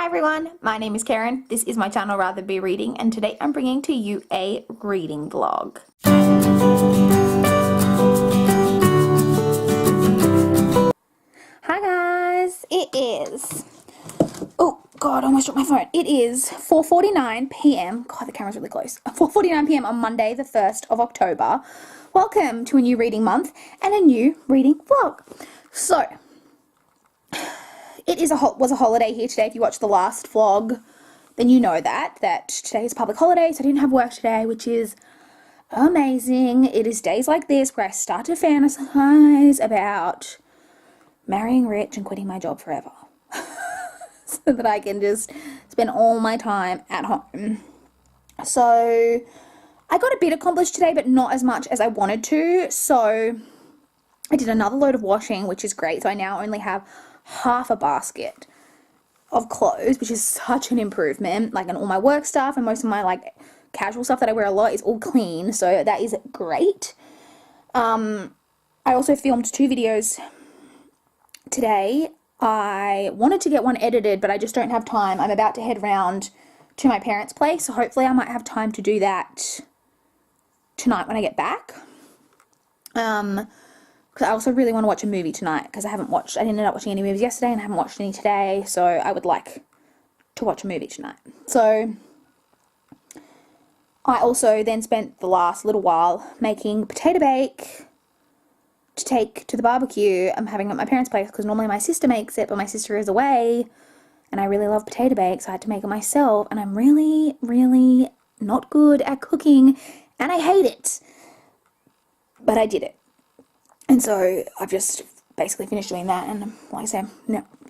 Hi everyone, my name is Karen. This is my channel RatherBeReading, and today I'm bringing to you a reading vlog. Hi guys, it is, oh god, I almost dropped my phone. It is 4:49 p.m. God, the camera's really close. 4:49 p.m. on Monday the 1st of October. Welcome to a new reading month and a new reading vlog. So, it was a holiday here today. If you watched the last vlog, then you know that today is a public holiday, so I didn't have work today, which is amazing. It is days like this where I start to fantasize about marrying rich and quitting my job forever so that I can just spend all my time at home. So I got a bit accomplished today, but not as much as I wanted to. So I did another load of washing, which is great. So I now only have half a basket of clothes, which is such an improvement. Like, and all my work stuff and most of my like casual stuff that I wear a lot is all clean, so that is great. I also filmed 2 videos today. I wanted to get one edited, but I just don't have time. I'm about to head round to my parents' place, so hopefully I might have time to do that tonight when I get back. Because I also really want to watch a movie tonight, because I didn't end up watching any movies yesterday and I haven't watched any today, so I would like to watch a movie tonight. So I also then spent the last little while making potato bake to take to the barbecue I'm having at my parents' place, because normally my sister makes it, but my sister is away and I really love potato bake, so I had to make it myself, and I'm really, really not good at cooking and I hate it, but I did it. And so I've just basically finished doing that, and like I said,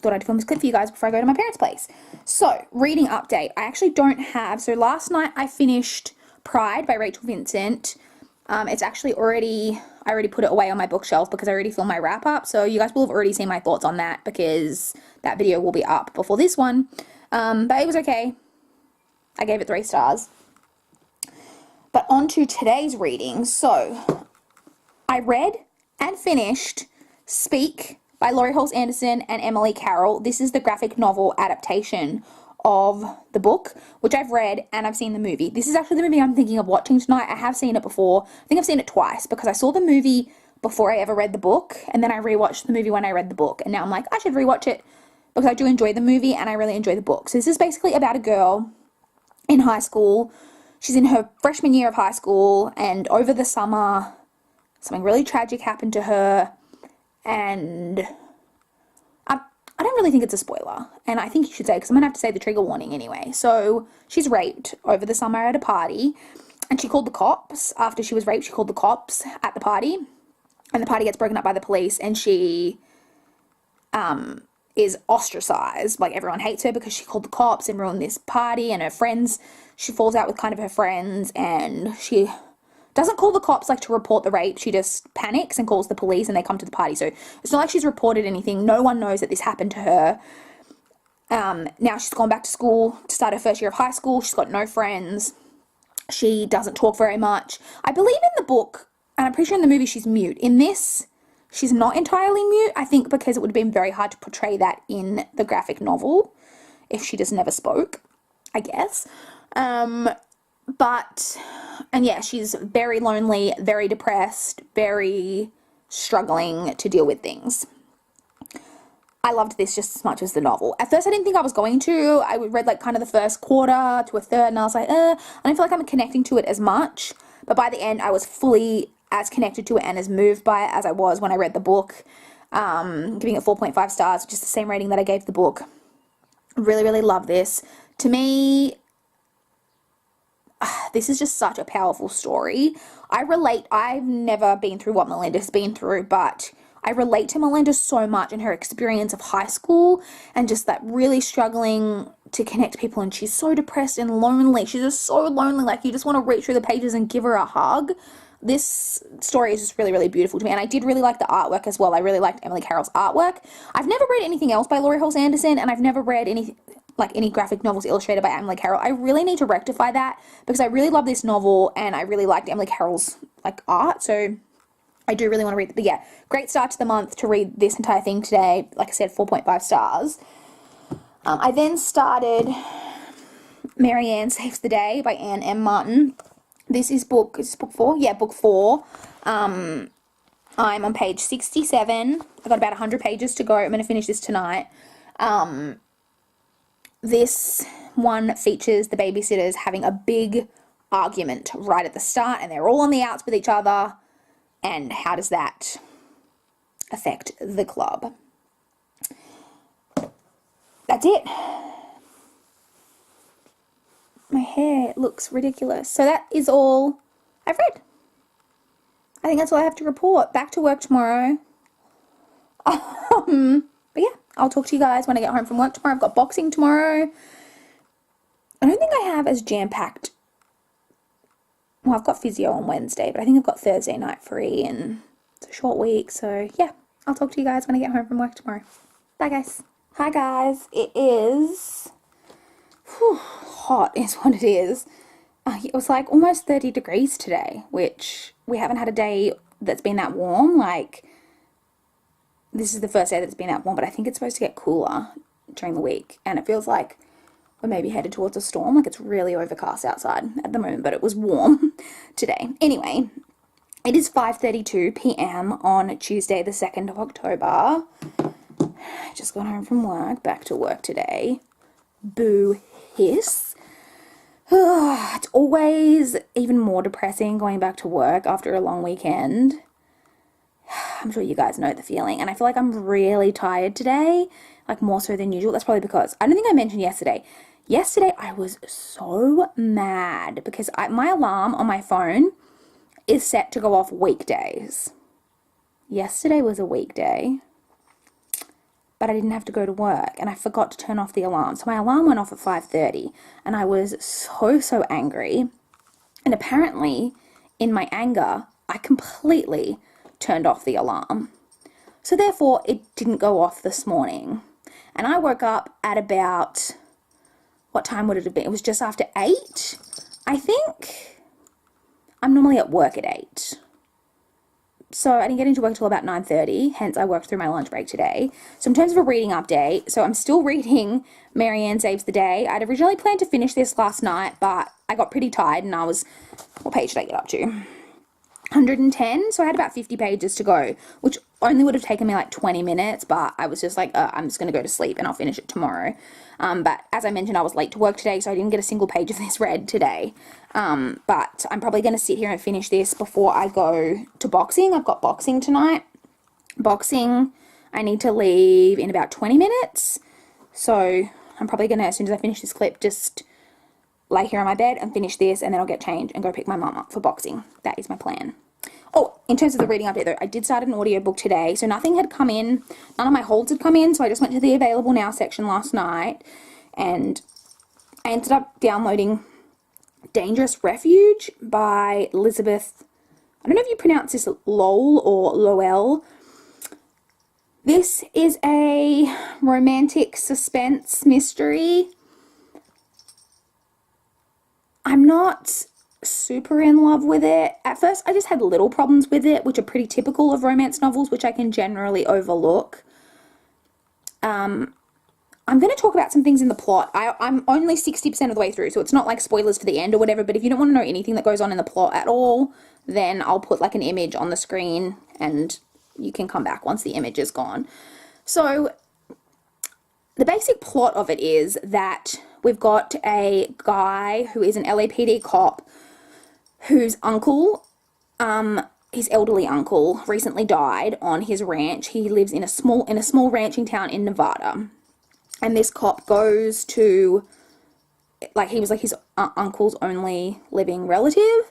thought I'd film this clip for you guys before I go to my parents' place. So, reading update. I actually don't have, so last night I finished Pride by Rachel Vincent. It's actually I already put it away on my bookshelf because I already filmed my wrap up, so you guys will have already seen my thoughts on that because that video will be up before this one. But it was okay. I gave it 3 stars. But on to today's reading. So, I read and finished Speak by Laurie Halse Anderson and Emily Carroll. This is the graphic novel adaptation of the book, which I've read, and I've seen the movie. This is actually the movie I'm thinking of watching tonight. I have seen it before. I think I've seen it twice, because I saw the movie before I ever read the book, and then I rewatched the movie when I read the book, and now I'm like, I should rewatch it because I do enjoy the movie and I really enjoy the book. So this is basically about a girl in high school. She's in her freshman year of high school, and over the summer something really tragic happened to her, and I don't really think it's a spoiler, and I think you should say, because I'm going to have to say the trigger warning anyway. So, she's raped over the summer at a party, and she called the cops. After she was raped, she called the cops at the party, and the party gets broken up by the police, and she is ostracized. Like, everyone hates her because she called the cops and ruined this party, and her friends, she falls out with kind of her friends, and she doesn't call the cops like to report the rape. She just panics and calls the police, and they come to the party. So it's not like she's reported anything. No one knows that this happened to her. Now she's gone back to school to start her first year of high school. She's got no friends. She doesn't talk very much. I believe in the book, and I'm pretty sure in the movie she's mute. In this, she's not entirely mute, I think, because it would have been very hard to portray that in the graphic novel if she just never spoke, I guess. And yeah, she's very lonely, very depressed, very struggling to deal with things. I loved this just as much as the novel. At first, I didn't think I was going to. I read like kind of the first quarter to a third, and I was like, I don't feel like I'm connecting to it as much. But by the end, I was fully as connected to it and as moved by it as I was when I read the book. Giving it 4.5 stars, which is the same rating that I gave the book. Really, really love this. To me, this is just such a powerful story. I've never been through what Melinda's been through, but I relate to Melinda so much in her experience of high school and just that really struggling to connect to people, and she's so depressed and lonely. She's just so lonely, like you just want to reach through the pages and give her a hug. This story is just really, really beautiful to me, and I did really like the artwork as well. I really liked Emily Carroll's artwork. I've never read anything else by Laurie Halse Anderson, and I've never read any graphic novels illustrated by Emily Carroll. I really need to rectify that because I really love this novel and I really liked Emily Carroll's art, so I do really want to read it. But yeah, great start to the month to read this entire thing today. Like I said, 4.5 stars. I then started Marianne Saves the Day by Anne M. Martin. This is book 4? Yeah, book 4. I'm on page 67. I've got about 100 pages to go. I'm going to finish this tonight. This one features the babysitters having a big argument right at the start, and they're all on the outs with each other. And how does that affect the club? That's it. My hair looks ridiculous. So that is all I've read. I think that's all I have to report. Back to work tomorrow. But yeah, I'll talk to you guys when I get home from work tomorrow. I've got boxing tomorrow. I don't think I have as jam-packed. Well, I've got physio on Wednesday, but I think I've got Thursday night free, and it's a short week. So yeah, I'll talk to you guys when I get home from work tomorrow. Bye, guys. Hi, guys. It is hot is what it is. It was like almost 30 degrees today, which we haven't had a day that's been that warm. Like, this is the first day that's been that warm, but I think it's supposed to get cooler during the week, and it feels like we're maybe headed towards a storm. Like, it's really overcast outside at the moment, but it was warm today. Anyway, it is 5:32 p.m. on Tuesday, the 2nd of October. Just got home from work, back to work today. Boo hiss. It's always even more depressing going back to work after a long weekend. I'm sure you guys know the feeling, and I feel like I'm really tired today, like more so than usual. That's probably because, I don't think I mentioned yesterday. Yesterday I was so mad because my alarm on my phone is set to go off weekdays. Yesterday was a weekday, but I didn't have to go to work, and I forgot to turn off the alarm. So my alarm went off at 5:30, and I was so angry. And apparently, in my anger, I completely turned off the alarm. So therefore, it didn't go off this morning. And I woke up at about, what time would it have been? It was just after 8, I think. I'm normally at work at 8. So I didn't get into work till about 9:30, hence I worked through my lunch break today. So in terms of a reading update, so I'm still reading Marianne Saves the Day. I'd originally planned to finish this last night, but I got pretty tired and I was, what page did I get up to? 110, so I had about 50 pages to go, which only would have taken me like 20 minutes, but I was just like, I'm just going to go to sleep and I'll finish it tomorrow. But as I mentioned, I was late to work today, so I didn't get a single page of this read today. But I'm probably going to sit here and finish this before I go to boxing. I've got boxing tonight. Boxing, I need to leave in about 20 minutes. So I'm probably going to, as soon as I finish this clip, just lay here on my bed and finish this, and then I'll get changed and go pick my mum up for boxing. That is my plan. Oh, in terms of the reading update though, I did start an audiobook today, so nothing had come in, none of my holds had come in, so I just went to the available now section last night, and I ended up downloading Dangerous Refuge by Elizabeth, I don't know if you pronounce this Lowell or Lowell. This is a romantic suspense mystery. I'm not super in love with it. At first, I just had little problems with it, which are pretty typical of romance novels, which I can generally overlook. I'm going to talk about some things in the plot. I'm only 60% of the way through, so it's not like spoilers for the end or whatever, but if you don't want to know anything that goes on in the plot at all, then I'll put like an image on the screen and you can come back once the image is gone. So the basic plot of it is that we've got a guy who is an LAPD cop whose uncle, his elderly uncle, recently died on his ranch. He lives in a small ranching town in Nevada. And this cop goes to, like, he was like his uncle's only living relative.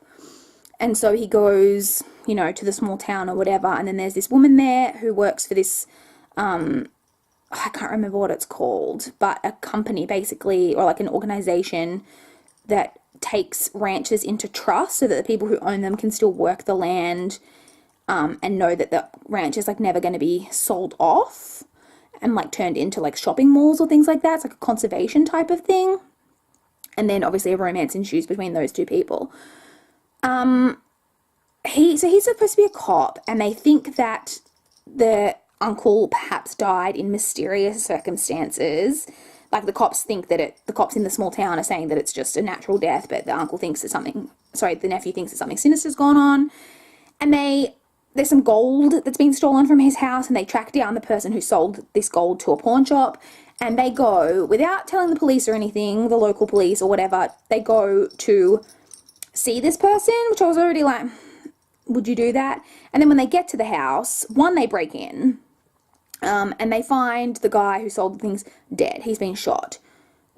And so he goes, you know, to the small town or whatever. And then there's this woman there who works for this, I can't remember what it's called, but a company basically, or like an organization that takes ranches into trust so that the people who own them can still work the land, and know that the ranch is like never going to be sold off and like turned into like shopping malls or things like that. It's like a conservation type of thing. And then obviously a romance ensues between those two people. He's supposed to be a cop, and they think that the uncle perhaps died in mysterious circumstances. like the cops think that the cops in the small town are saying that it's just a natural death, but the uncle thinks that the nephew thinks that something sinister's gone on. And there's some gold that's been stolen from his house, and they track down the person who sold this gold to a pawn shop, and they go, without telling the police or anything, the local police or whatever, they go to see this person, which I was already like, would you do that? And then when they get to the house, they break in, and they find the guy who sold the things dead. He's been shot.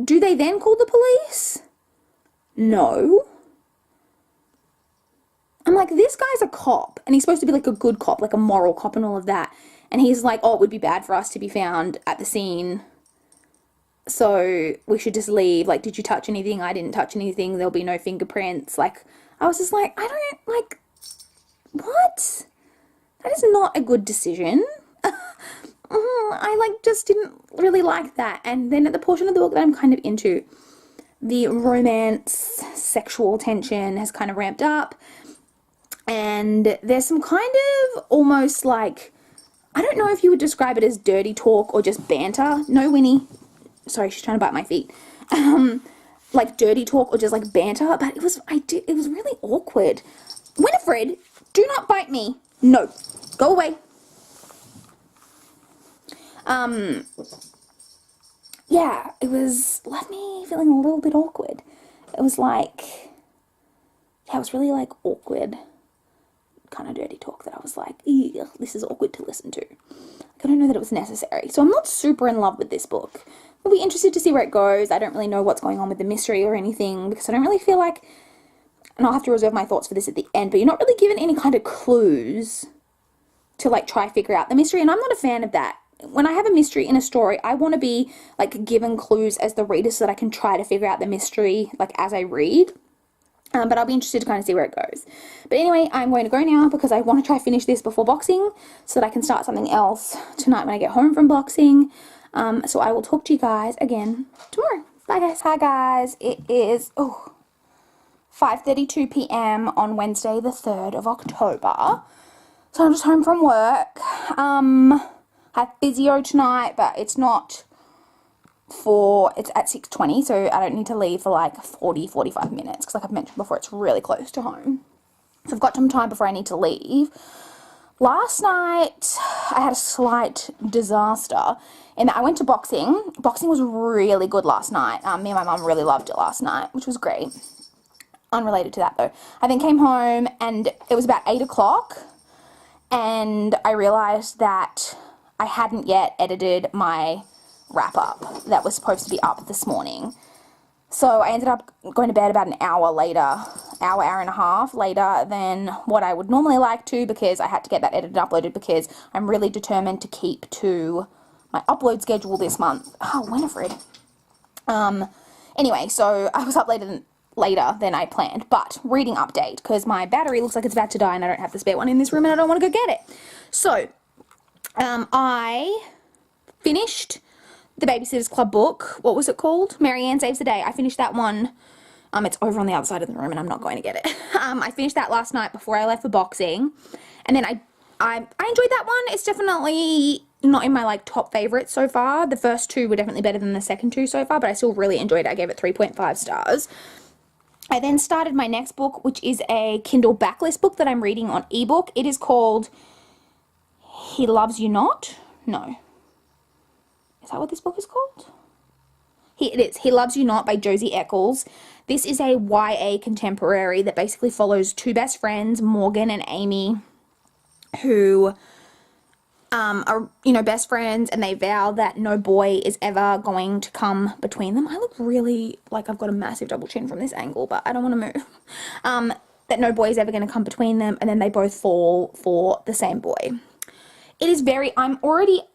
Do they then call the police? No. I'm like, this guy's a cop, and he's supposed to be like a good cop, like a moral cop and all of that. And he's like, oh, it would be bad for us to be found at the scene, so we should just leave. Like, did you touch anything? I didn't touch anything. There'll be no fingerprints. Like, I was just like, I don't, like, what? That is not a good decision. I, like, just didn't really like that. And then at the portion of the book that I'm kind of into, the romance, sexual tension has kind of ramped up. And there's some kind of almost like, I don't know if you would describe it as dirty talk or just banter. No, Winnie. Sorry, she's trying to bite my feet. Like dirty talk or just like banter. But it was really awkward. Winifred, do not bite me. No, go away. Yeah, left me feeling a little bit awkward. It was like, yeah, it was really like awkward kind of dirty talk that I was like, ew, this is awkward to listen to. I don't know that it was necessary. So I'm not super in love with this book. I'll be interested to see where it goes. I don't really know what's going on with the mystery or anything, because I don't really feel like, and I'll have to reserve my thoughts for this at the end, but you're not really given any kind of clues to like try figure out the mystery, and I'm not a fan of that. When I have a mystery in a story, I want to be like given clues as the reader so that I can try to figure out the mystery like as I read. But I'll be interested to kind of see where it goes. But anyway, I'm going to go now because I want to try finish this before boxing so that I can start something else tonight when I get home from boxing. So I will talk to you guys again tomorrow. Bye guys. Hi guys. It is 5:32 p.m. on Wednesday the 3rd of October. So I'm just home from work. I have physio tonight, but it's at 6:20, so I don't need to leave for like 45 minutes, because like I've mentioned before, it's really close to home. So I've got some time before I need to leave. Last night, I had a slight disaster in that I went to boxing. Boxing was really good last night. Me and my mum really loved it last night, which was great. Unrelated to that though. I then came home and it was about 8 o'clock, and I realised that I hadn't yet edited my wrap-up that was supposed to be up this morning. So I ended up going to bed about an hour later, hour and a half later than what I would normally like to, because I had to get that edited and uploaded, because I'm really determined to keep to my upload schedule this month. Oh, Winifred. Anyway, so I was up later than I planned, but reading update, because my battery looks like it's about to die and I don't have the spare one in this room and I don't want to go get it. So, I finished the Babysitter's Club book. What was it called? Mary Ann Saves the Day. I finished that one. It's over on the other side of the room and I'm not going to get it. I finished that last night before I left for boxing. And then I enjoyed that one. It's definitely not in my like top favorites so far. The first two were definitely better than the second two so far, but I still really enjoyed it. I gave it 3.5 stars. I then started my next book, which is a Kindle backlist book that I'm reading on ebook. It is called He Loves You Not. No. Is that what this book is called? It is. He Loves You Not by Josie Eccles. This is a YA contemporary that basically follows two best friends, Morgan and Amy, who are, best friends, and they vow that no boy is ever going to come between them. I look really like I've got a massive double chin from this angle, but I don't want to move. That no boy is ever going to come between them, and then they both fall for the same boy. It is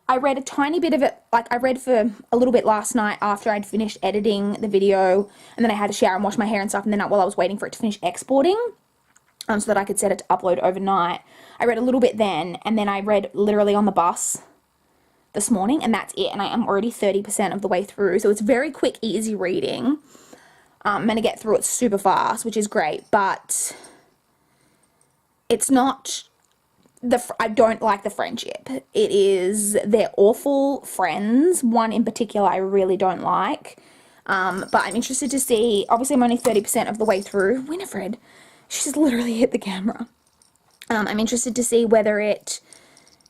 I read a tiny bit of it, like I read for a little bit last night after I'd finished editing the video, and then I had to shower and wash my hair and stuff, and then while I was waiting for it to finish exporting, so that I could set it to upload overnight. I read a little bit then, and then I read literally on the bus this morning, and that's it, and I am already 30% of the way through, so it's very quick, easy reading. I'm going to get through it super fast, which is great, but it's not I don't like the friendship. They're awful friends. One in particular I really don't like. But I'm interested to see, obviously I'm only 30% of the way through. Winifred, she's literally hit the camera. I'm interested to see whether it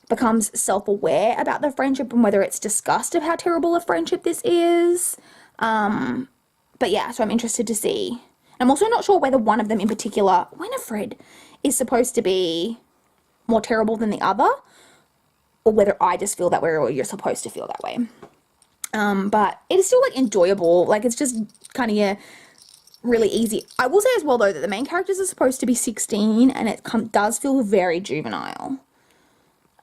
becomes self-aware about the friendship and whether it's disgust of how terrible a friendship this is. But yeah, so I'm interested to see. I'm also not sure whether one of them in particular, Winifred, is supposed to be more terrible than the other, or whether I just feel that way or you're supposed to feel that way. But it is still, like, enjoyable. Like, it's just kind of, yeah, really easy. I will say as well, though, that the main characters are supposed to be 16, and it does feel very juvenile.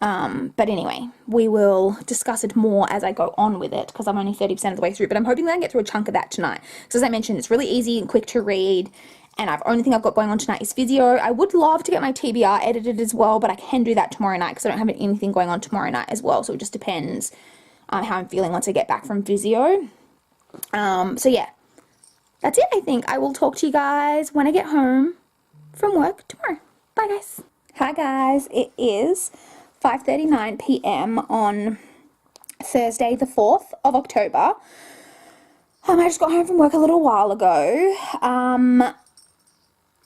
But anyway, we will discuss it more as I go on with it, because I'm only 30% of the way through, but I'm hoping that I can get through a chunk of that tonight. So as I mentioned, it's really easy and quick to read, and only thing I've got going on tonight is physio. I would love to get my TBR edited as well, but I can do that tomorrow night, because I don't have anything going on tomorrow night as well, so it just depends how I'm feeling once I get back from physio. So yeah, that's it, I think. I will talk to you guys when I get home from work tomorrow. Bye, guys. Hi, guys. It is 5:39 p.m. on Thursday, the 4th of October. I just got home from work a little while ago.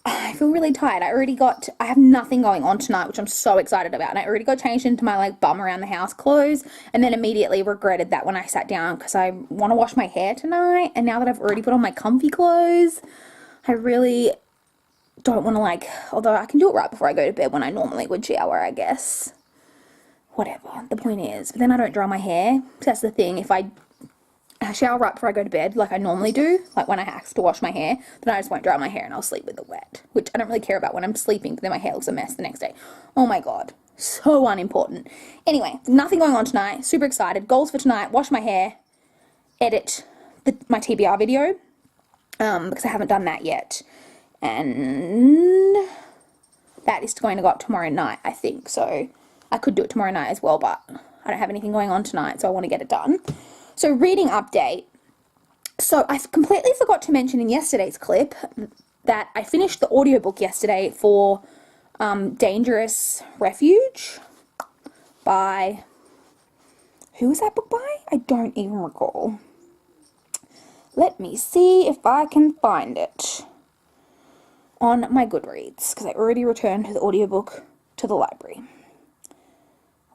I feel really tired. I have nothing going on tonight, which I'm so excited about. And I already got changed into my, like, bum around the house clothes, and then immediately regretted that when I sat down, because I want to wash my hair tonight. And now that I've already put on my comfy clothes, I really don't want to, like, although I can do it right before I go to bed when I normally would shower, I guess. Whatever, the point is, but then I don't dry my hair. That's the thing. If I shower right before I go to bed, like I normally do, like when I have to wash my hair, then I just won't dry my hair and I'll sleep with it wet, which I don't really care about when I'm sleeping, but then my hair looks a mess the next day. Oh my god, so unimportant. Anyway, nothing going on tonight. Super excited. Goals for tonight: wash my hair, edit my TBR video, because I haven't done that yet, and that is going to go up tomorrow night, I think. So I could do it tomorrow night as well, but I don't have anything going on tonight, so I want to get it done. So reading update. So I completely forgot to mention in yesterday's clip that I finished the audiobook yesterday for Dangerous Refuge by... Who was that book by? I don't even recall. Let me see if I can find it on my Goodreads, because I already returned the audiobook to the library.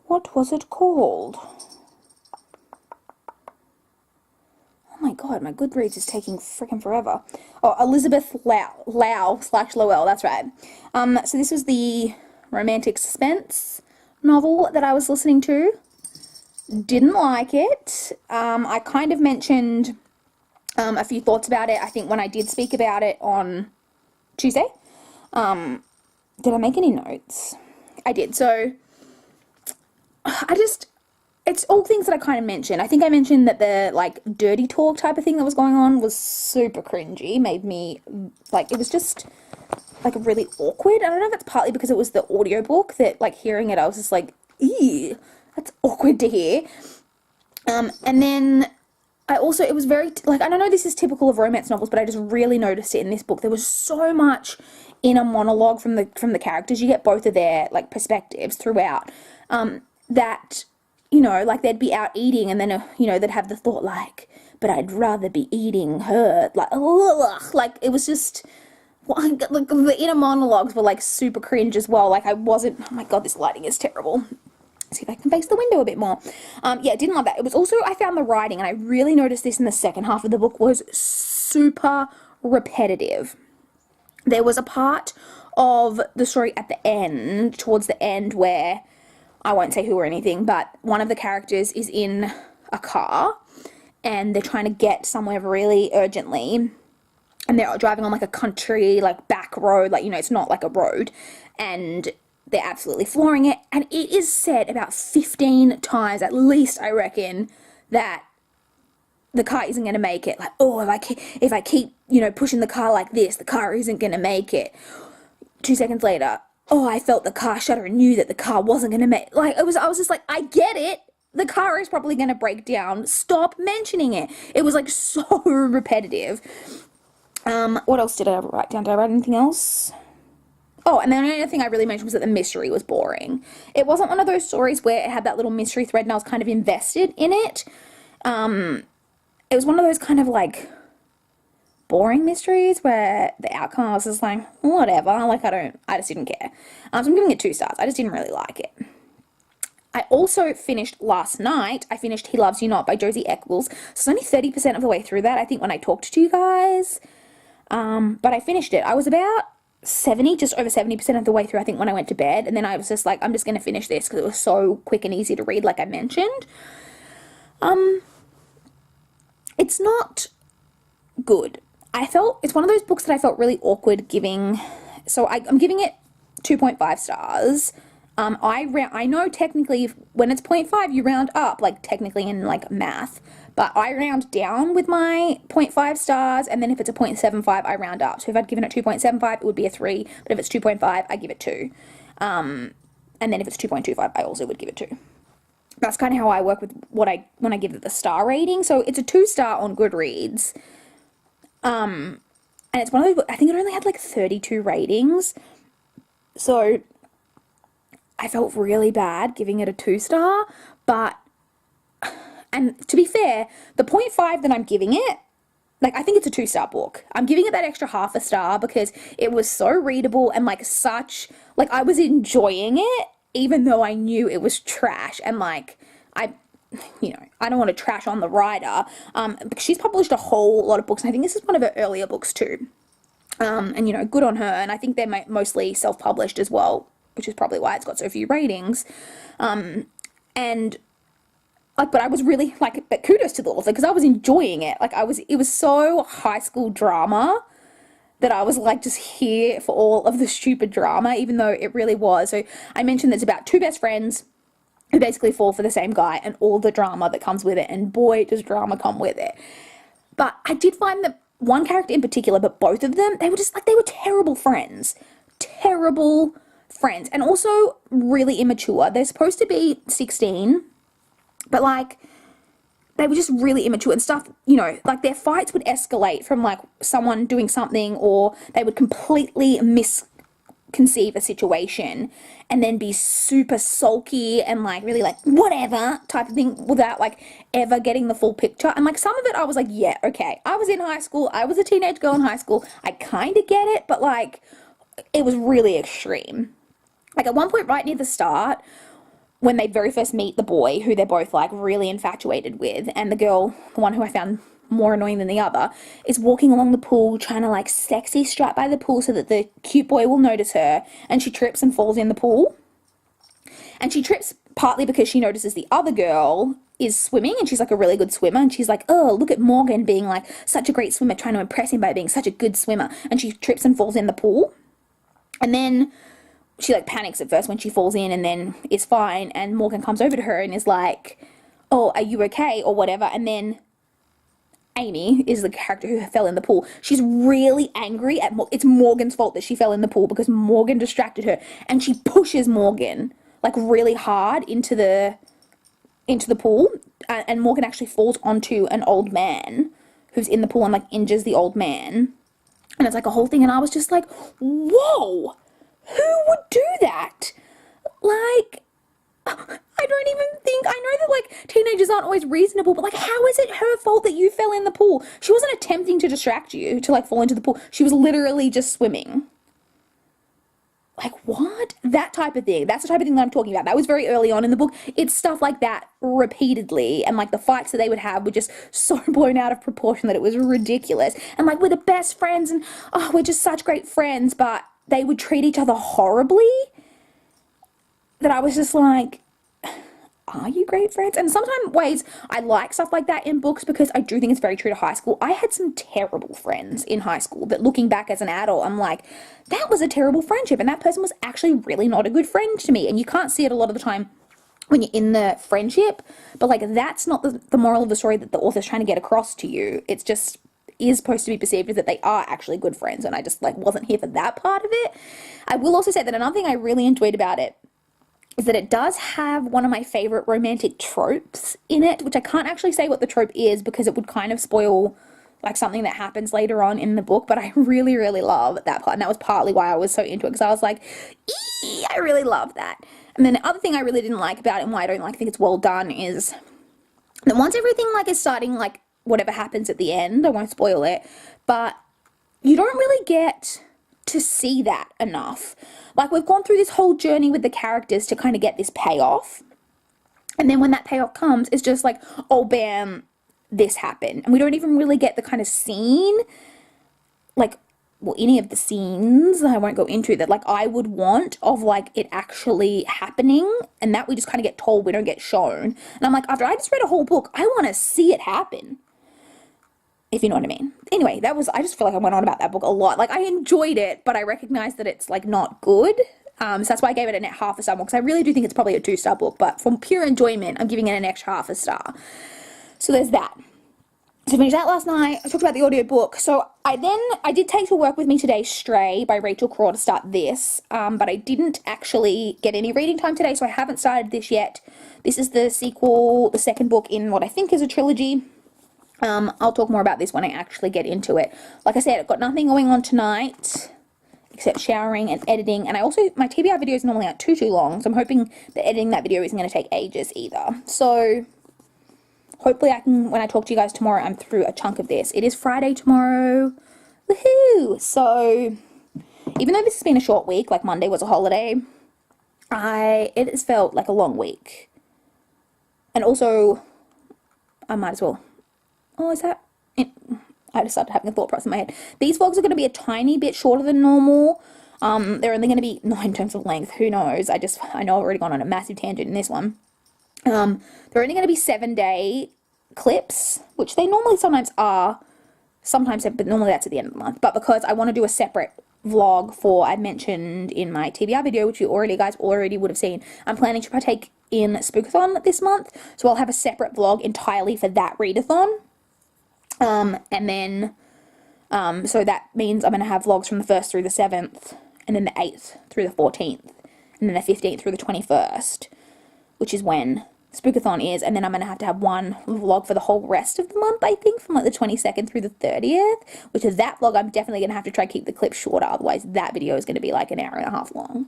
What was it called? Oh my god, my Goodreads is taking freaking forever. Oh, Elizabeth Lau/Lowell, that's right. So this was the romantic suspense novel that I was listening to. Didn't like it. I kind of mentioned a few thoughts about it, I think, when I did speak about it on Tuesday. Did I make any notes? I did. So it's all things that I kind of mentioned. I think I mentioned that the, like, dirty talk type of thing that was going on was super cringy, made me, like, it was just, like, really awkward. I don't know if it's partly because it was the audiobook that, like, hearing it, I was just like, ew, that's awkward to hear. And then it was very, like, I don't know, this is typical of romance novels, but I just really noticed it in this book. There was so much inner monologue from the characters. You get both of their, like, perspectives throughout, that, you know, like, they'd be out eating, and then, you know, they'd have the thought, like, but I'd rather be eating her, like, ugh, like, it was just, like, the inner monologues were, like, super cringe as well. Like, I wasn't, oh my god, this lighting is terrible. See if I can face the window a bit more. Yeah, didn't love that. It was also, I found the writing, and I really noticed this in the second half of the book, was super repetitive. There was a part of the story at the end, towards the end, where, I won't say who or anything, but one of the characters is in a car, and they're trying to get somewhere really urgently, and they're driving on, like, a country, like, back road, like, you know, it's not like a road, and they're absolutely flooring it, and it is said about 15 times, at least, I reckon, that the car isn't going to make it. Like, oh, if I keep, you know, pushing the car like this, the car isn't going to make it. 2 seconds later, oh, I felt the car shudder and knew that the car wasn't going to make, like, I was just like, I get it. The car is probably going to break down. Stop mentioning it. It was, like, so repetitive. What else did I write down? Did I write anything else? Oh, and then the only thing I really mentioned was that the mystery was boring. It wasn't one of those stories where it had that little mystery thread and I was kind of invested in it. It was one of those kind of like boring mysteries where the outcome I was just like, whatever, like I just didn't care. So I'm giving it 2 stars. I just didn't really like it. I also finished last night, I finished He Loves You Not by Josie Eccles. So it's only 30% of the way through that, I think, when I talked to you guys. But I finished it. I was about 70, just over 70% of the way through, I think, when I went to bed. And then I was just like, I'm just going to finish this because it was so quick and easy to read, like I mentioned. It's not good. It's one of those books that I felt really awkward giving. So I'm giving it 2.5 stars. I know technically when it's 0.5 you round up, like technically in like math, but I round down with my 0.5 stars, and then if it's a 0.75 I round up. So if I'd given it 2.75 it would be a 3, but if it's 2.5 I give it 2. And then if it's 2.25 I also would give it 2. That's kind of how I work with when I give it the star rating. So it's a 2-star on Goodreads. And it's one of those, I think it only had like 32 ratings. So I felt really bad giving it a 2-star, but, and to be fair, the 0.5 that I'm giving it, like, I think it's a 2-star book. I'm giving it that extra half a star because it was so readable and like I was enjoying it, even though I knew it was trash. And like, I don't want to trash on the writer, because she's published a whole lot of books, and I think this is one of her earlier books too. And good on her, and I think they're mostly self-published as well, which is probably why it's got so few ratings. And like, but I was really like, but kudos to the author because I was enjoying it. Like it was so high school drama that I was like just here for all of the stupid drama, even though it really was. So I mentioned there's about 2 best friends who basically fall for the same guy and all the drama that comes with it, and boy, does drama come with it. But I did find that one character in particular, but both of them, they were just like, they were terrible friends. Terrible friends. And also really immature. They're supposed to be 16, but like, they were just really immature and stuff, like their fights would escalate from like someone doing something, or they would completely misconceive a situation and then be super sulky and like really like whatever type of thing without like ever getting the full picture. And like some of it I was like, yeah, okay, I was in high school, I was a teenage girl in high school, I kind of get it, but like it was really extreme. Like at one point right near the start, when they very first meet the boy who they're both like really infatuated with, and the girl, the one who I found more annoying than the other, is walking along the pool trying to like sexy strut by the pool so that the cute boy will notice her, and she trips and falls in the pool. And she trips partly because she notices the other girl is swimming and she's like a really good swimmer, and she's like, oh, look at Morgan being like such a great swimmer, trying to impress him by being such a good swimmer, and she trips and falls in the pool. And then she like panics at first when she falls in, and then is fine, and Morgan comes over to her and is like, oh, are you okay, or whatever. And then Amy is the character who fell in the pool. She's really angry at it's Morgan's fault that she fell in the pool because Morgan distracted her, and she pushes Morgan like really hard into the pool, and Morgan actually falls onto an old man who's in the pool and like injures the old man, and it's like a whole thing. And I was just like, whoa, who would do that? Like, I don't even think, I know that like teenagers aren't always reasonable, but like how is it her fault that you fell in the pool? She wasn't attempting to distract you to like fall into the pool. She was literally just swimming. Like what? That type of thing. That's the type of thing that I'm talking about. That was very early on in the book. It's stuff like that repeatedly, and like the fights that they would have were just so blown out of proportion that it was ridiculous. And like we're the best friends, and oh, we're just such great friends, but they would treat each other horribly, that I was just like, are you great friends? And sometimes ways I like stuff like that in books because I do think it's very true to high school. I had some terrible friends in high school that looking back as an adult, I'm like, that was a terrible friendship, and that person was actually really not a good friend to me. And you can't see it a lot of the time when you're in the friendship, but like that's not the moral of the story that the author's trying to get across to you. It's just is supposed to be perceived as that they are actually good friends, and I just like wasn't here for that part of it. I will also say that another thing I really enjoyed about it is that it does have one of my favorite romantic tropes in it, which I can't actually say what the trope is because it would kind of spoil like something that happens later on in the book, but I really, really love that part. And that was partly why I was so into it, because I was like, I really love that. And then the other thing I really didn't like about it, and why I don't like think it's well done, is that once everything like is starting, like whatever happens at the end, I won't spoil it, but you don't really get to see that enough. Like, we've gone through this whole journey with the characters to kind of get this payoff. And then when that payoff comes, it's just like, oh, bam, this happened. And we don't even really get the kind of scene, like, well, any of the scenes, I won't go into that, like, I would want of, like, it actually happening. And that we just kind of get told, we don't get shown. And I'm like, after I just read a whole book, I want to see it happen. If you know what I mean. Anyway, that was, I just feel like I went on about that book a lot. Like, I enjoyed it, but I recognize that it's, like, not good. So that's why I gave it an half a star more, because I really do think it's probably a 2-star book, but from pure enjoyment, I'm giving it an extra half a star. So there's that. So I finished that last night. I talked about the audiobook. So I did take to work with me today Stray by Rachel Craw to start this, but I didn't actually get any reading time today, so I haven't started this yet. This is the sequel, the second book in what I think is a trilogy. I'll talk more about this when I actually get into it. Like I said, I've got nothing going on tonight except showering and editing, and my TBR videos normally aren't too long, so I'm hoping that editing that video isn't going to take ages either. So hopefully I can, when I talk to you guys tomorrow, I'm through a chunk of this. It is Friday tomorrow. Woohoo! So even though this has been a short week, like Monday was a holiday, it has felt like a long week. And also, I might as well, is that it? I just started having a thought process in my head. These vlogs are going to be a tiny bit shorter than normal. They're only going to be, not in terms of length, who knows. I know I've already gone on a massive tangent in this one. They're only going to be 7-day clips, which they normally sometimes are. Sometimes, but normally that's at the end of the month. But because I want to do a separate vlog for, I mentioned in my TBR video, which you guys already would have seen, I'm planning to partake in Spookathon this month. So I'll have a separate vlog entirely for that readathon. And then, so that means I'm going to have vlogs from the 1st through the 7th, and then the 8th through the 14th, and then the 15th through the 21st, which is when Spookathon is, and then I'm going to have one vlog for the whole rest of the month, I think, from like the 22nd through the 30th, which is that vlog I'm definitely going to have to try to keep the clips shorter, otherwise that video is going to be like an hour and a half long.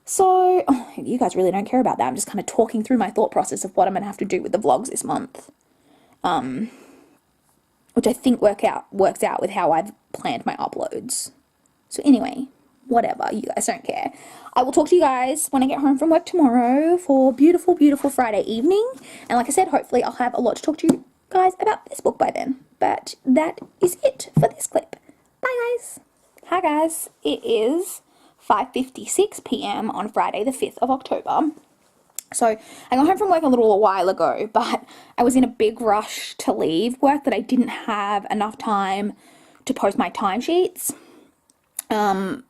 So, you guys really don't care about that. I'm just kind of talking through my thought process of what I'm going to have to do with the vlogs this month. Which I think works out with how I've planned my uploads. So anyway, whatever, you guys don't care. I will talk to you guys when I get home from work tomorrow for beautiful, beautiful Friday evening. And like I said, hopefully I'll have a lot to talk to you guys about this book by then. But that is it for this clip. Bye guys. Hi guys, it is 5:56 p.m. on Friday the 5th of October. So I got home from work a while ago, but I was in a big rush to leave work that I didn't have enough time to post my timesheets. Not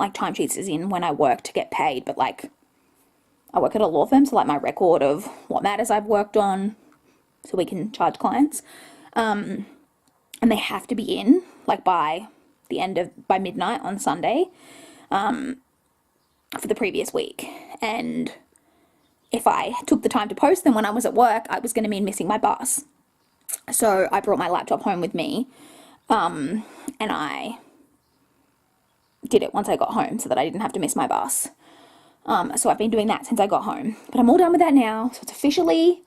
like timesheets as in when I work to get paid, but like I work at a law firm, so like my record of what matters I've worked on so we can charge clients. And they have to be in like by midnight on Sunday. For the previous week, and if I took the time to post them when I was at work, I was going to mean missing my bus. So I brought my laptop home with me, and I did it once I got home so that I didn't have to miss my bus. So I've been doing that since I got home, but I'm all done with that now, so it's officially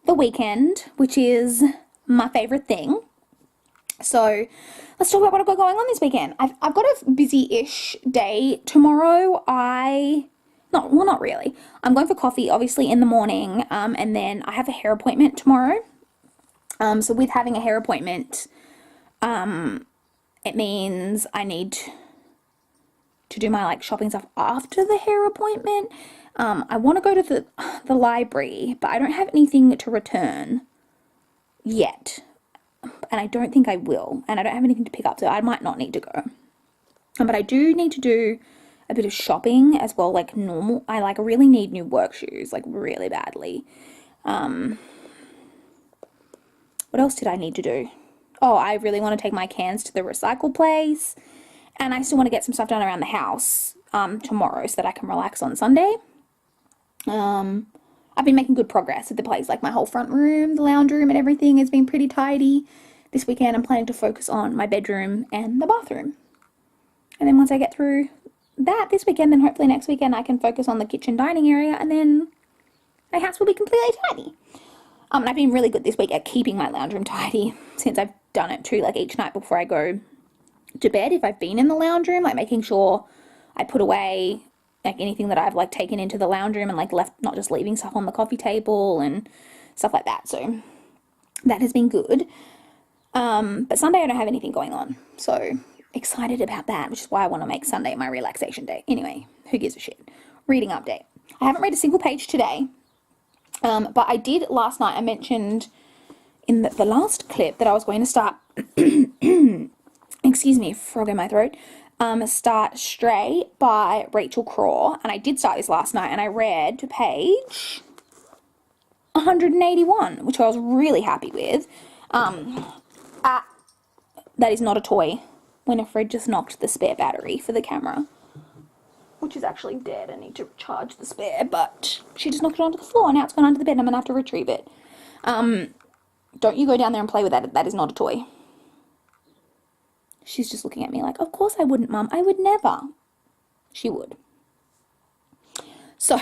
the weekend, which is my favorite thing. So let's talk about what I've got going on this weekend. I've got a busy-ish day tomorrow. Not really. I'm going for coffee, obviously, in the morning, and then I have a hair appointment tomorrow. So with having a hair appointment, it means I need to do my, like, shopping stuff after the hair appointment. I want to go to the library, but I don't have anything to return yet. And I don't think I will, and I don't have anything to pick up, so I might not need to go. But I do need to do a bit of shopping as well, like normal. I like really need new work shoes, like really badly. What else did I need to do? Oh, I really want to take my cans to the recycle place, and I still want to get some stuff done around the house tomorrow so that I can relax on Sunday. I've been making good progress with the place. Like my whole front room, the lounge room and everything has been pretty tidy. This weekend I'm planning to focus on my bedroom and the bathroom. And then once I get through that this weekend, then hopefully next weekend I can focus on the kitchen dining area, and then my house will be completely tidy. And I've been really good this week at keeping my lounge room tidy since I've done it too, like each night before I go to bed. If I've been in the lounge room, like making sure I put away like anything that I've like taken into the lounge room and like left, not just leaving stuff on the coffee table and stuff like that. So that has been good. But Sunday I don't have anything going on, so excited about that, which is why I want to make Sunday my relaxation day. Anyway, who gives a shit? Reading update. I haven't read a single page today, but I did last night. I mentioned in the last clip that I was going to start, excuse me, frog in my throat, start Stray by Rachel Craw, and I did start this last night, and I read to page 181, which I was really happy with. That is not a toy. Winifred just knocked the spare battery for the camera, which is actually dead. I need to charge the spare, but she just knocked it onto the floor, and now it's gone under the bed, and I'm going to have to retrieve it. Don't you go down there and play with that. That is not a toy. She's just looking at me like, of course I wouldn't, Mum. I would never. She would. So,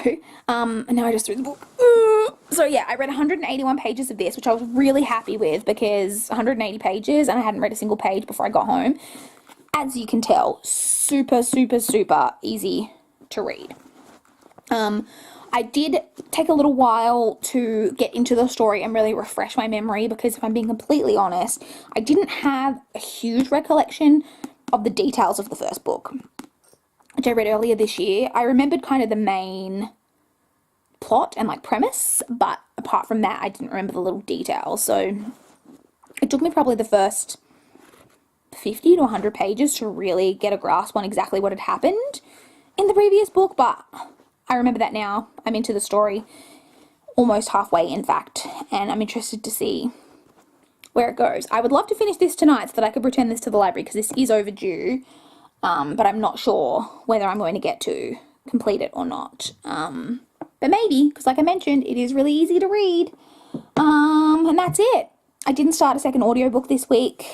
and now I just threw the book. So yeah, I read 181 pages of this, which I was really happy with because 180 pages and I hadn't read a single page before I got home. As you can tell, super, super, super easy to read. I did take a little while to get into the story and really refresh my memory because if I'm being completely honest, I didn't have a huge recollection of the details of the first book, which I read earlier this year. I remembered kind of the main plot and like premise, but apart from that, I didn't remember the little details. So it took me probably the first 50 to 100 pages to really get a grasp on exactly what had happened in the previous book, but I remember that now. I'm into the story almost halfway, in fact, and I'm interested to see where it goes. I would love to finish this tonight so that I could return this to the library because this is overdue, but I'm not sure whether I'm going to get to complete it or not. But maybe, because like I mentioned, it is really easy to read. And that's it. I didn't start a second audiobook this week.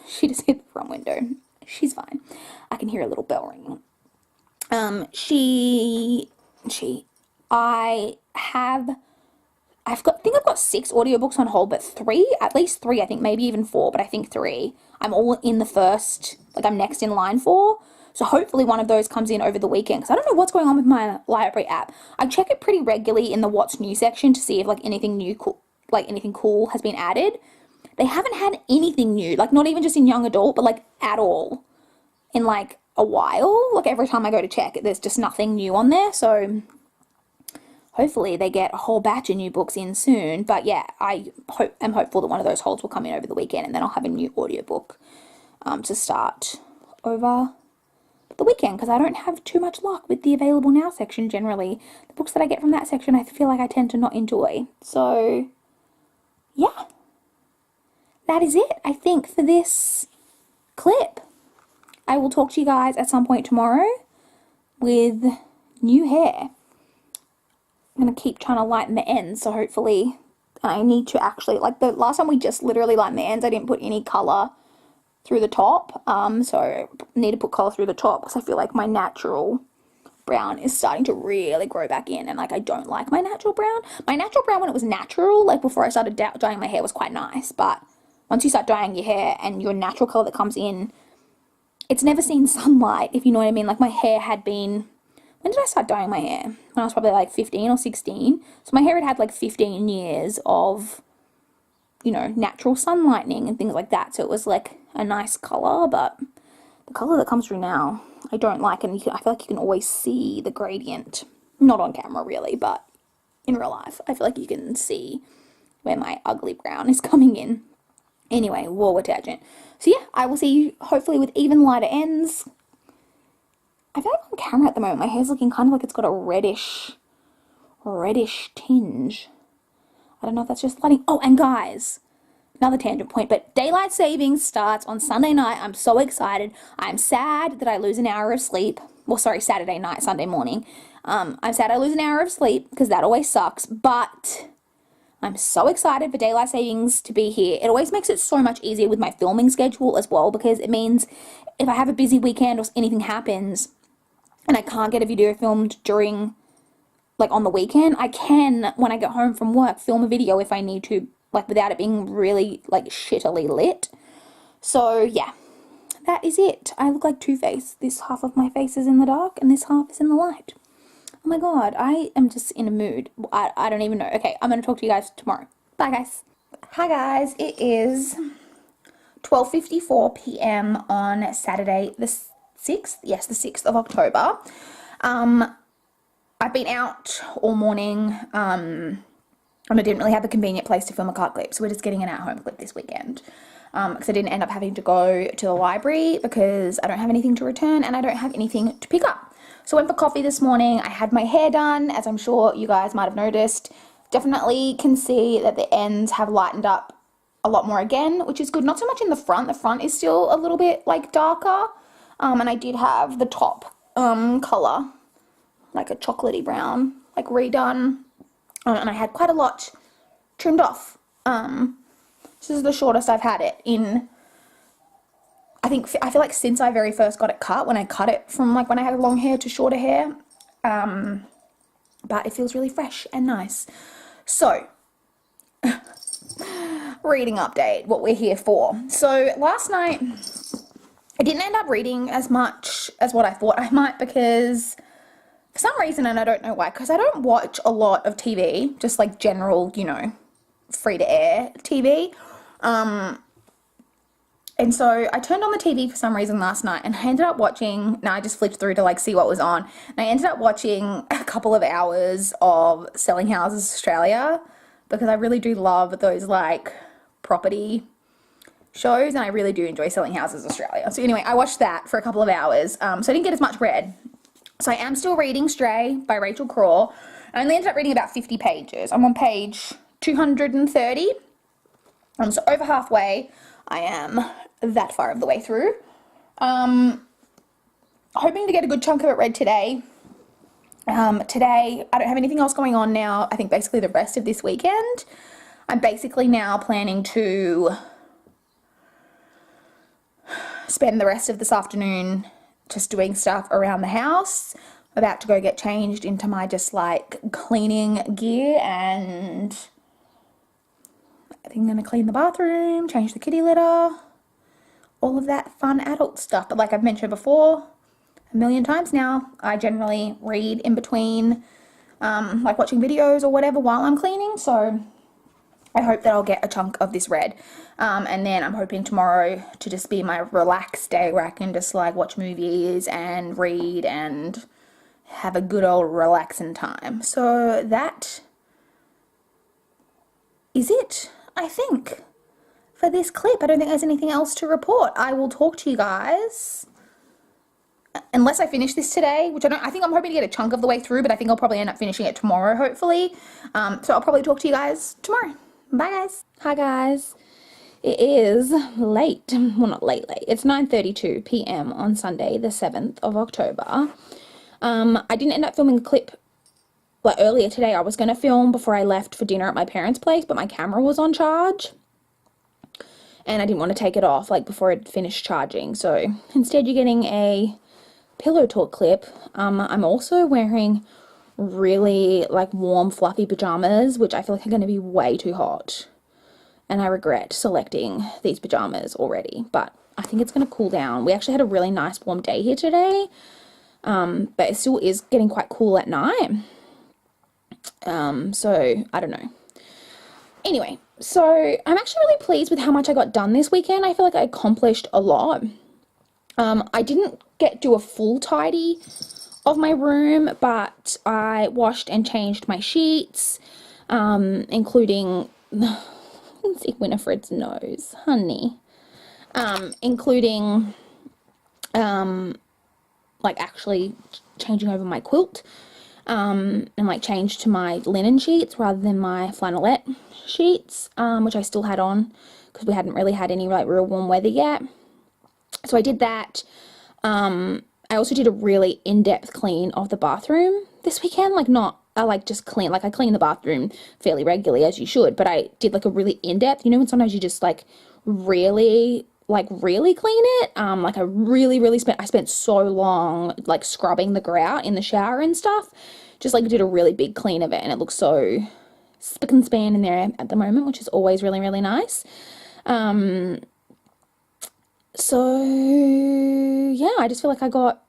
She just hit the front window. She's fine. I can hear a little bell ringing. I think I've got 6 audiobooks on hold, but 3, at least 3, I think, maybe even 4, but I think 3. I'm all in the first, like I'm next in line for, so hopefully one of those comes in over the weekend, because I don't know what's going on with my library app. I check it pretty regularly in the what's new section to see if like anything new, anything cool has been added. They haven't had anything new, like not even just in young adult, but like at all in like a while. Like every time I go to check, there's just nothing new on there, so hopefully they get a whole batch of new books in soon. But yeah, I'm hopeful that one of those holds will come in over the weekend, and then I'll have a new audiobook to start over the weekend, because I don't have too much luck with the available now section generally. The books that I get from that section I feel like I tend to not enjoy. So yeah, that is it, I think, for this clip. I will talk to you guys at some point tomorrow with new hair. I'm going to keep trying to lighten the ends, so hopefully I need to actually, like the last time we just literally lightened the ends, I didn't put any colour through the top, so I need to put colour through the top because I feel like my natural brown is starting to really grow back in, and like I don't like my natural brown. My natural brown when it was natural, like before I started dyeing my hair, was quite nice, but once you start dyeing your hair and your natural colour that comes in, it's never seen sunlight, if you know what I mean. Like my hair had been, when did I start dyeing my hair? When I was probably like 15 or 16. So my hair had like 15 years of, you know, natural sunlighting and things like that. So it was like a nice colour, but the colour that comes through now, I don't like. And I feel like you can always see the gradient. Not on camera really, but in real life, I feel like you can see where my ugly brown is coming in. Anyway, war tangent. So yeah, I will see you hopefully with even lighter ends. I feel like on camera at the moment, my hair's looking kind of like it's got a reddish tinge. I don't know if that's just lighting. Oh, and guys, another tangent point, but daylight savings starts on Sunday night. I'm so excited. I'm sad that I lose an hour of sleep. Well, sorry, Saturday night, Sunday morning. I'm sad I lose an hour of sleep because that always sucks, but I'm so excited for daylight savings to be here. It always makes it so much easier with my filming schedule as well, because it means if I have a busy weekend or anything happens and I can't get a video filmed during, like, on the weekend, I can, when I get home from work, film a video if I need to, like, without it being really, like, shittily lit. So, yeah, that is it. I look like Two-Face. This half of my face is in the dark and this half is in the light. Oh my god, I am just in a mood. I don't even know. Okay, I'm going to talk to you guys tomorrow. Bye, guys. Hi, guys. It is 12:54 p.m. on Saturday the 6th. Yes, the 6th of October. I've been out all morning, and I didn't really have a convenient place to film a car clip, so we're just getting an at-home clip this weekend. Because I didn't end up having to go to the library because I don't have anything to return and I don't have anything to pick up. So I went for coffee this morning. I had my hair done, as I'm sure you guys might have noticed. Definitely can see that the ends have lightened up a lot more again, which is good. Not so much in the front. The front is still a little bit, like, darker. And I did have the top colour, like a chocolatey brown, like, redone. And I had quite a lot trimmed off. This is the shortest I've had it in, I feel like since I very first got it cut, when I cut it from, like, when I had long hair to shorter hair. But it feels really fresh and nice. So, reading update, what we're here for. So, last night, I didn't end up reading as much as what I thought I might, because for some reason, and I don't know why, because I don't watch a lot of TV, just like general, you know, free-to-air TV. And so I turned on the TV for some reason last night and I ended up watching, I just flipped through to, like, see what was on. And I ended up watching a couple of hours of Selling Houses Australia, because I really do love those, like, property shows, and I really do enjoy Selling Houses Australia. So anyway, I watched that for a couple of hours. So I didn't get as much read. So I am still reading Stray by Rachel Craw. I only ended up reading about 50 pages. I'm on page 230. So over halfway. I am that far of the way through. Hoping to get a good chunk of it read today. Today, I don't have anything else going on now. I think basically the rest of this weekend. I'm basically now planning to spend the rest of this afternoon just doing stuff around the house. I'm about to go get changed into my just, like, cleaning gear, and I think I'm going to clean the bathroom, change the kitty litter, all of that fun adult stuff. But like I've mentioned before a million times now, I generally read in between, like watching videos or whatever while I'm cleaning. So I hope that I'll get a chunk of this read. And then I'm hoping tomorrow to just be my relaxed day where I can just, like, watch movies and read and have a good old relaxing time. So that is it, I think, for this clip. I don't think there's anything else to report. I will talk to you guys, unless I finish this today, which I think I'm hoping to get a chunk of the way through, but I think I'll probably end up finishing it tomorrow, hopefully. So I'll probably talk to you guys tomorrow. Bye, guys. Hi, guys. It is late. Well, not late. It's 9:32 p.m. on Sunday, the 7th of October. I didn't end up filming a clip, like, earlier today. I was going to film before I left for dinner at my parents' place, but my camera was on charge. And I didn't want to take it off, like, before it finished charging. So instead you're getting a pillow talk clip. I'm also wearing really, like, warm, fluffy pajamas, which I feel like are going to be way too hot. And I regret selecting these pajamas already, but I think it's going to cool down. We actually had a really nice warm day here today, but it still is getting quite cool at night. So I don't know. Anyway, so I'm actually really pleased with how much I got done this weekend. I feel like I accomplished a lot. I didn't do a full tidy of my room, but I washed and changed my sheets, including, you can see Winifred's nose, honey, including, like, actually changing over my quilt, and, like, changed to my linen sheets rather than my flannelette sheets, which I still had on because we hadn't really had any, like, real warm weather yet. So I did that. I also did a really in-depth clean of the bathroom this weekend. Like not, I like just clean, like I clean the bathroom fairly regularly as you should, but I did like a really in-depth, you know, when sometimes you just like really clean it. Like I spent so long like scrubbing the grout in the shower and stuff. Just like did a really big clean of it, and it looks so spick and span in there at the moment, which is always really, really nice. So yeah, I just feel like I got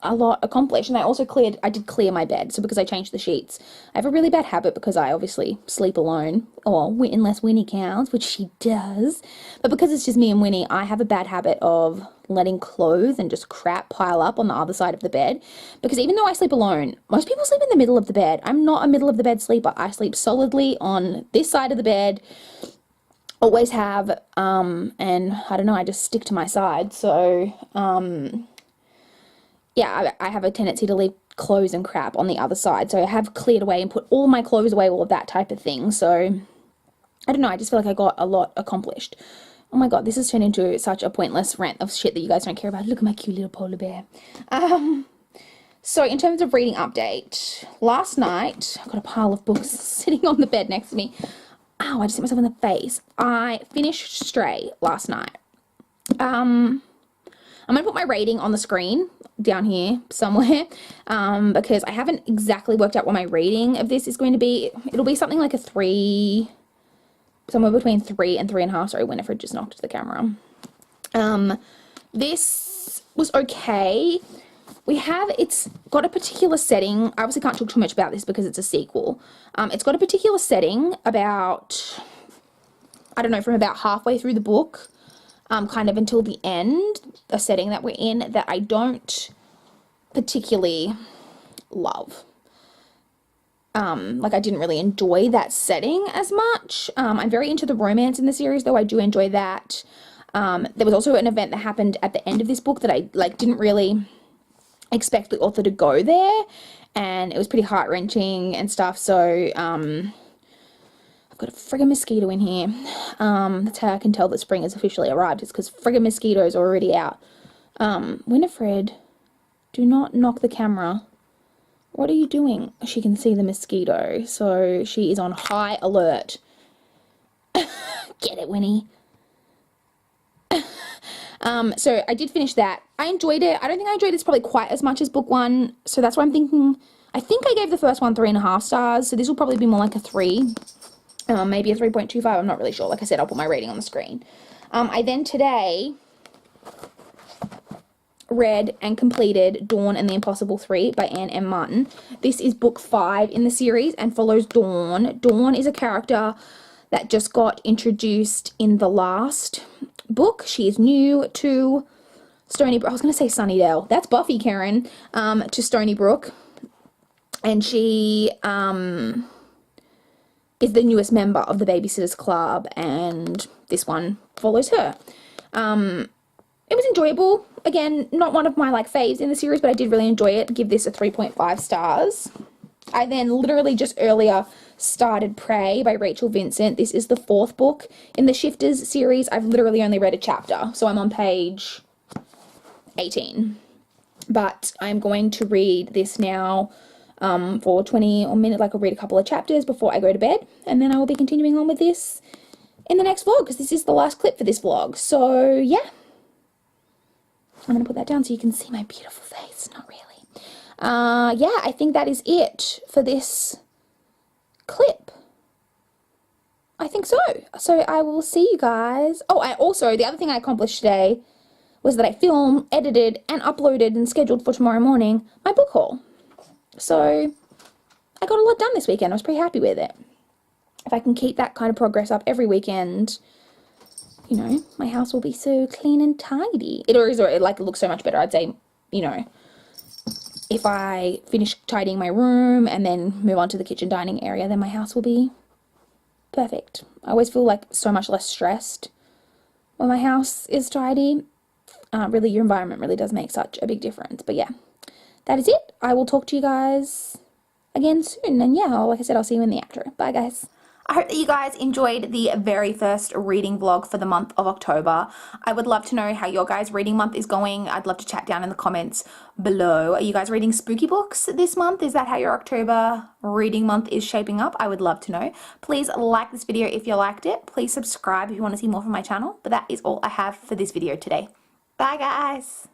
a lot accomplished, and I did clear my bed. So because I changed the sheets, I have a really bad habit because I obviously sleep alone, or unless Winnie counts, which she does, but because it's just me and Winnie, I have a bad habit of letting clothes and just crap pile up on the other side of the bed, because even though I sleep alone, most people sleep in the middle of the bed. I'm not a middle of the bed sleeper. I sleep solidly on this side of the bed, always have, and I don't know, I just stick to my side. So yeah, I have a tendency to leave clothes and crap on the other side. So I have cleared away and put all my clothes away, all of that type of thing. So I don't know, I just feel like I got a lot accomplished. Oh my God, this has turned into such a pointless rant of shit that you guys don't care about. Look at my cute little polar bear. So in terms of reading update, last night, I've got a pile of books sitting on the bed next to me. Ow, I just hit myself in the face. I finished Stray last night. I'm going to put my rating on the screen down here somewhere, because I haven't exactly worked out what my rating of this is going to be. It'll be something like a 3, somewhere between 3 and 3.5. Sorry, Winifred just knocked the camera. This was okay. It's got a particular setting. I obviously can't talk too much about this because it's a sequel. It's got a particular setting about, I don't know, from about halfway through the book, kind of until the end, a setting that we're in that I don't particularly love. Like I didn't really enjoy that setting as much. I'm very into the romance in the series, though. I do enjoy that. There was also an event that happened at the end of this book that I like didn't really expect the author to go there, and it was pretty heart-wrenching and stuff. So I've got a friggin' mosquito in here. That's how I can tell that spring has officially arrived. It's because friggin' mosquitoes are already out. Winifred, do not knock the camera. What are you doing? She can see the mosquito, so she is on high alert. Get it, Winnie. So I did finish that. I enjoyed it. I don't think I enjoyed this probably quite as much as book 1, so that's why I'm thinking, I think I gave the first one 3.5 stars, so this will probably be more like a 3, maybe a 3.25, I'm not really sure. Like I said, I'll put my rating on the screen. I then today read and completed Dawn and the Impossible 3 by Anne M. Martin. This is book 5 in the series and follows Dawn. Dawn is a character that just got introduced in the last book. She is new to Stony Brook. I was going to say Sunnydale. That's Buffy, Karen. To Stony Brook. And she is the newest member of the Babysitters Club, and this one follows her. It was enjoyable. Again, not one of my like faves in the series, but I did really enjoy it. Give this a 3.5 stars. I then literally just earlier started Prey by Rachel Vincent. This is the 4th book in the Shifters series. I've literally only read a chapter, so I'm on page 18. But I'm going to read this now for 20 or minute, like I'll read a couple of chapters before I go to bed, and then I will be continuing on with this in the next vlog, because this is the last clip for this vlog. So yeah, I'm going to put that down so you can see my beautiful face. Not really. Yeah, I think that is it for this clip. I think so. So I will see you guys. Oh, the other thing I accomplished today was that I filmed, edited, and uploaded and scheduled for tomorrow morning my book haul. So I got a lot done this weekend. I was pretty happy with it. If I can keep that kind of progress up every weekend, you know, my house will be so clean and tidy. It looks so much better. I'd say, you know, if I finish tidying my room and then move on to the kitchen dining area, then my house will be perfect. I always feel like so much less stressed when my house is tidy. Really, your environment really does make such a big difference. But yeah, that is it. I will talk to you guys again soon. And yeah, like I said, I'll see you in the outro. Bye, guys. I hope that you guys enjoyed the very first reading vlog for the month of October. I would love to know how your guys' reading month is going. I'd love to chat down in the comments below. Are you guys reading spooky books this month? Is that how your October reading month is shaping up? I would love to know. Please like this video if you liked it. Please subscribe if you want to see more from my channel. But that is all I have for this video today. Bye guys!